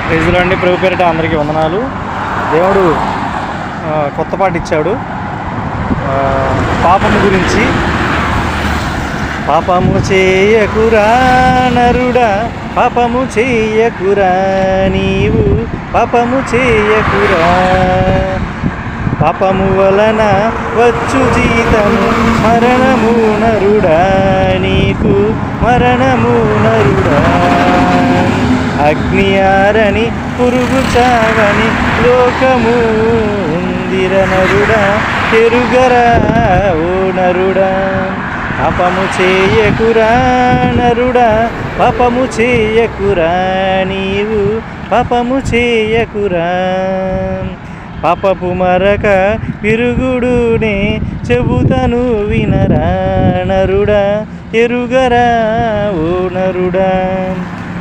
ప్రైజులు అండి. ప్రభు పేరిట అందరికీ వందనాలు. దేవుడు కొత్త పాట ఇచ్చాడు. పాపము గురించి. పాపము చేయకురా నరుడా, పాపము చేయకురా నీవు, పాపము చేయకురా. పాపము వలన వచ్చు జీతము మరణము నరుడా, నీకు మరణము నరుడా. అగ్ని ఆరని పురుగు చావని లోకము ఉందిర నరుడా, ఎరుగరా ఓ నరుడా. పాపము చేయకురా నరుడా, పాపము చేయకురా నీవు, పాపము చేయకురా. పాపపు మరక విరుగుడునే చెబుతను వినరా నరుడా, ఎరుగరా ఓ నరుడా.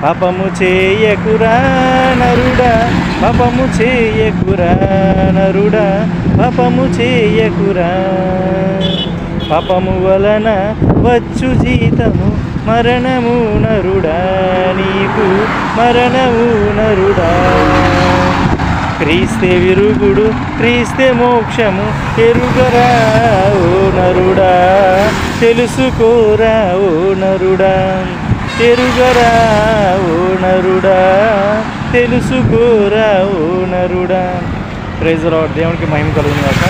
పాపము చేయకురా నరుడా, పాపము చేయకురా నరుడా, పాపము చేయకురా. పాపము వలన వచ్చు జీతము మరణము నరుడా, నీకు మరణము నరుడా. క్రీస్తే విరుగుడు, క్రీస్తే మోక్షము, ఎరుగరా ఓ నరుడా, తెలుసుకోరా ఓ నరుడా, ఎరుగరా ఓ నరుడా, తెలుసుకోరా ఓ నరుడా. Praise Lord. దేవునికి మహిమ కలుగును గాక.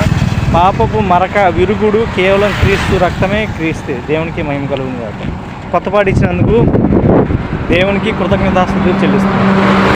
పాపపు మరక విరుగుడు కేవలం క్రీస్తు రక్తమే. క్రీస్తే. దేవునికి మహిమ కలుగును గాక. కొత్త పాట ఇచ్చినందుకు దేవునికి కృతజ్ఞతాస్తుతులు చెల్లిస్తున్నాను.